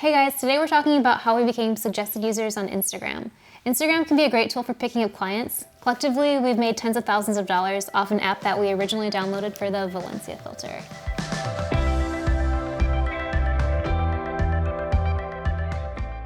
Hey guys, today we're talking about how we became suggested users on Instagram. Instagram can be a great tool for picking up clients. Collectively, we've made tens of thousands of dollars off an app that we originally downloaded for the Valencia filter.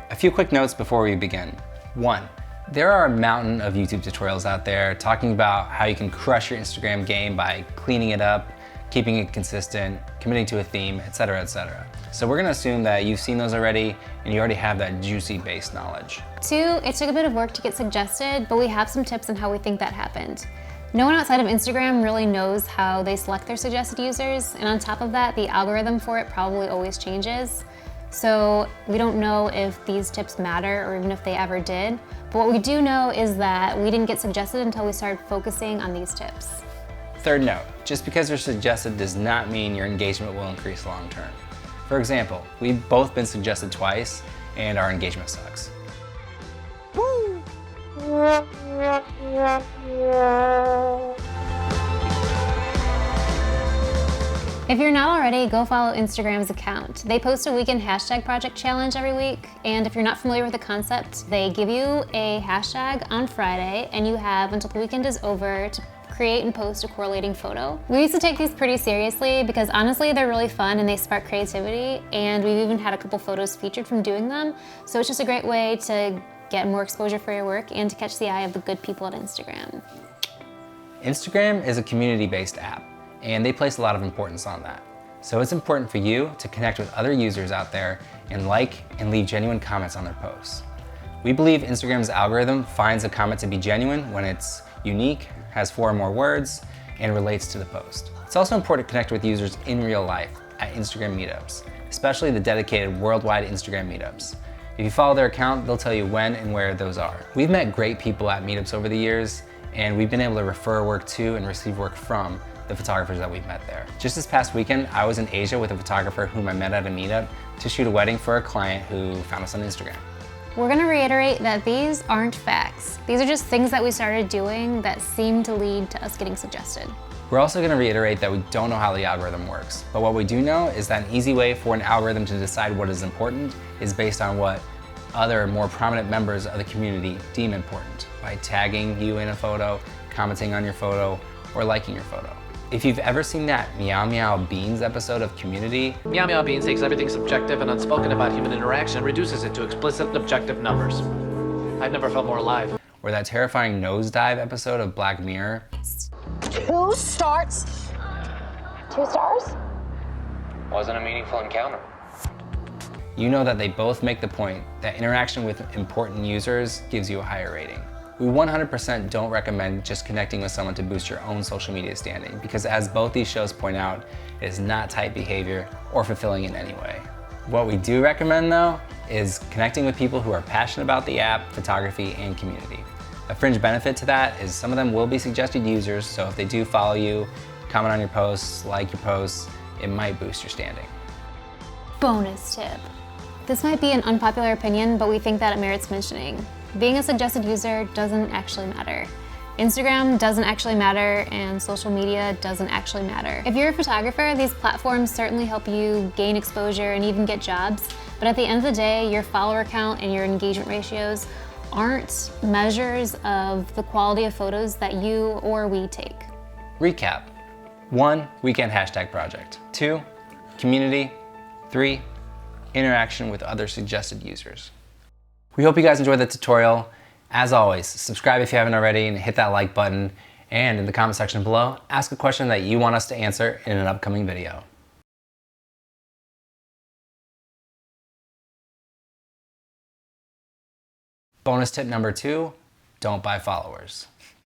A few quick notes before we begin. 1. There are a mountain of YouTube tutorials out there talking about how you can crush your Instagram game by cleaning it up, keeping it consistent, committing to a theme, etc., etc. So we're gonna assume that you've seen those already and you already have that juicy base knowledge. 2, it took a bit of work to get suggested, but we have some tips on how we think that happened. No one outside of Instagram really knows how they select their suggested users, and on top of that, the algorithm for it probably always changes. So we don't know if these tips matter or even if they ever did, but what we do know is that we didn't get suggested until we started focusing on these tips. 3rd note, just because you're suggested does not mean your engagement will increase long term. For example, we've both been suggested twice and our engagement sucks. Woo! If you're not already, go follow Instagram's account. They post a weekend hashtag project challenge every week, and if you're not familiar with the concept, they give you a hashtag on Friday, and you have until the weekend is over to create and post a correlating photo. We used to take these pretty seriously because honestly they're really fun and they spark creativity, and we've even had a couple photos featured from doing them, so it's just a great way to get more exposure for your work and to catch the eye of the good people at Instagram. Instagram is a community-based app, and they place a lot of importance on that. So it's important for you to connect with other users out there and like and leave genuine comments on their posts. We believe Instagram's algorithm finds a comment to be genuine when it's unique, has 4 or more words, and relates to the post. It's also important to connect with users in real life at Instagram meetups, especially the dedicated worldwide Instagram meetups. If you follow their account, they'll tell you when and where those are. We've met great people at meetups over the years, and we've been able to refer work to and receive work from the photographers that we've met there. Just this past weekend, I was in Asia with a photographer whom I met at a meetup to shoot a wedding for a client who found us on Instagram. We're gonna reiterate that these aren't facts. These are just things that we started doing that seem to lead to us getting suggested. We're also gonna reiterate that we don't know how the algorithm works, but what we do know is that an easy way for an algorithm to decide what is important is based on what other more prominent members of the community deem important, by tagging you in a photo, commenting on your photo, or liking your photo. If you've ever seen that Meow Meow Beans episode of Community, Meow Meow Beans takes everything subjective and unspoken about human interaction and reduces it to explicit and objective numbers. I've never felt more alive. or that terrifying nosedive episode of Black Mirror, 2 stars? 2 stars? Wasn't a meaningful encounter. you know that they both make the point that interaction with important users gives you a higher rating. We 100% don't recommend just connecting with someone to boost your own social media standing, because as both these shows point out, it is not type behavior or fulfilling in any way. What we do recommend though, is connecting with people who are passionate about the app, photography, and community. A fringe benefit to that is some of them will be suggested users, so if they do follow you, comment on your posts, like your posts, it might boost your standing. Bonus tip. This might be an unpopular opinion, but we think that it merits mentioning. Being a suggested user doesn't actually matter. Instagram doesn't actually matter, and social media doesn't actually matter. If you're a photographer, these platforms certainly help you gain exposure and even get jobs, but at the end of the day, your follower count and your engagement ratios aren't measures of the quality of photos that you or we take. Recap. 1, weekend hashtag project. 2, community. 3, interaction with other suggested users. We hope you guys enjoyed the tutorial. As always, subscribe if you haven't already and hit that like button. And in the comment section below, ask a question that you want us to answer in an upcoming video. Bonus tip number 2, don't buy followers.